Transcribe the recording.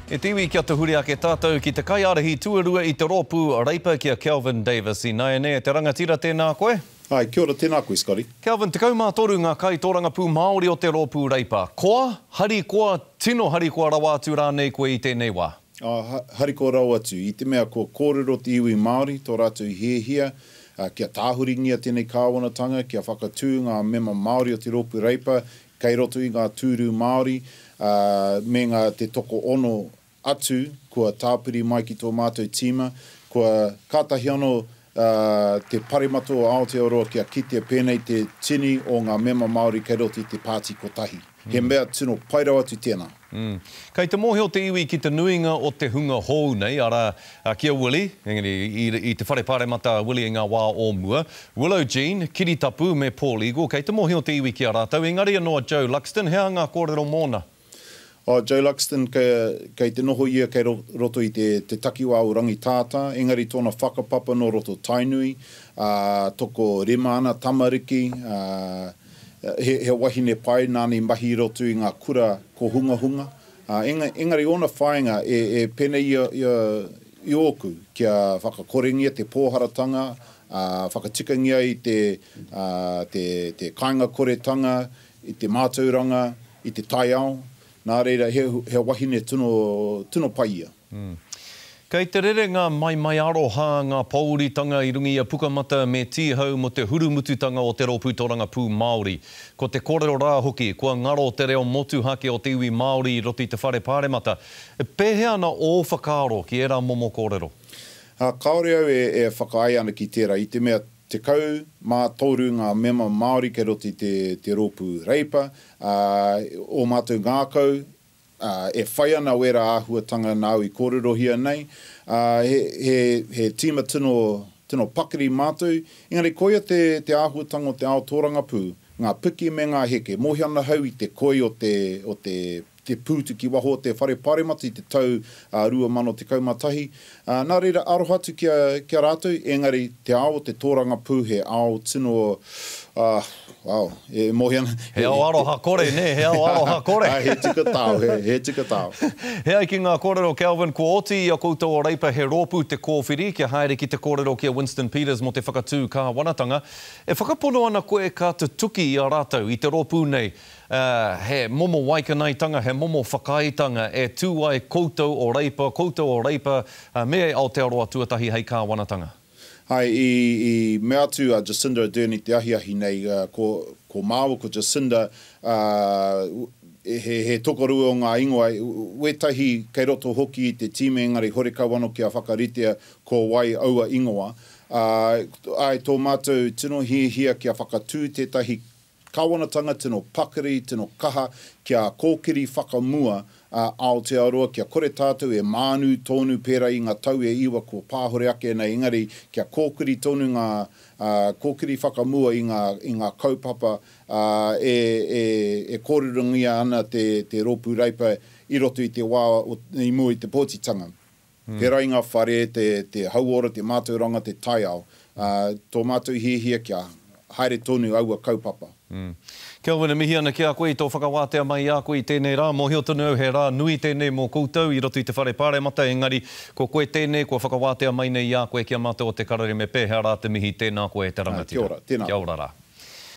E tiwi kia te huri ake tātou ki te kaiarahi tuarua I te rōpū reipa kia Kelvin Davis I naene te rangatira tēnā koe. Ai, kia ora tēnā koe, Scotty. Kelvin, te kaumātoru ngā kai tōranga pū Māori o te rōpū reipa. Koa, hari koa, tino hari koa rawa atu rānei koe I tēnei wā. Hari koa rau atu. I te mea ko kōrero te iwi Māori, tō rātou hehia, kia tāhuringia tēnei kāwanatanga, kia whakatū ngā mema Māori o te rōpū reipa, kei roto I ngā tūru Māori, me ngā te toko ono atu, kua tāpiri mai ki tō mātou tīma, kua kātahi anō te paremato o Aotearoa kia kitea pēnei te tini o ngā mema Māori kei roto I te pāti kotahi. He mea tino pairau atu tēnā. Kei te mōhio te iwi ki te nuinga o te hunga hou nei, ara kia Willie, I te whare pāremata Willie I ngā wā o mua, Willow Jean, Kiri Tapu me Paul Eagle, kei te mōhio te iwi ki a rātau, engari anō Joe Luxton, hea ngā kōrero mōna? Joe Luxton, kei te noho ia kei roto I te takiwa o rangi tāta, engari tōna whakapapa no roto Tainui, toko rema ana tamariki, he wahine pai nāni mahi roto I ngā kura ko hunga hunga. Engari ona whainga pēnei I oku kia whakakorengia te pōharatanga, whakatikangia I te kāinga koretanga, I te mātauranga, I te taiao. Nā reira, he wahine tuno paia. Kei te rere ngā mai aroha ngā pauritanga I rungi a pukamata me tihau mo te hurumututanga o te rōpūtoranga pū Māori. Ko te kōrero rā hoki, kua ngaro te reo motuhake o te iwi Māori I roti te whare pāremata. Pēhea na o whakaaro ki era momo kōrero? Kaore au whakaai ana ki tērā. I te mea te kau mā tōru ngā mema Māori kei roti te rōpū reipa. O mātou ngākau, whai ana wera āhuatanga nāu I kōrerohia nei. He tīma tino pakiri mātou. Engari koia te āhuatanga o te Aotearoa pū, ngā piki me ngā heke. Mohi ana hau I te koi o te pūtu ki waho te whare pāremata I te tau 2021. Nā reira aroha atu kia rātou, engari te ao te tōranga pū he ao tino, mohi ana. He ao aroha kore, ne, he ao aroha kore. He tika tāo, he tika tāo. Hea ki ngā kōrero, Kelvin, ko oti I a koutou o reipa he rōpū te kōwhiri, kia haere ki te kōrero kia Winston Peters mo te whakatū kā wanatanga. E whakapono ana koe ka te tuki I a rātou I te rōpū nei, he momo waikanaitanga, he momo whakaitanga, e tū ai koutou o reipa, me Aotearoa tuatahi hei kā wanatanga. Ai, I mea atu a Jacinda Ardern I te ahiahi nei, ko māua ko Jacinda, he tokorua o ngā ingoa, wetahi kei roto hoki I te tīme engari horekau ano kia whakaritea ko wai aua ingoa. Ai, tō mātou tino hia kia whakatū tētahi kawanatanga, tino pakari, tino kaha, kia kōkiri whakamua Aotearoa, kia kore tātou mānu tōnu pēra I ngā tau iwa ko pāhore ake nei, engari kia kōkiri tōnu ngā kōkiri whakamua I ngā kaupapa, kōrerongia ana te rōpū reipa I roto I te wā I mua I te pōtitanga. Pēra I ngā whare, te hauora, te mātauranga, te taiao, tō mātou hihia kia haere tōnu aua kaupapa. Kelvin, mihi ana ki a koe I tō whakawātea mai a koe I tēnei rā, mōhio tonu au he rā nui tēnei mō koutou I roto I te whare pāremata, engari ko koe tēnei, kua whakawātea mai nei a koe kia mātou o te karare me pēhea rā te mihi tēnā koe te rangatira. Kia ora, tēnā. Kia ora rā.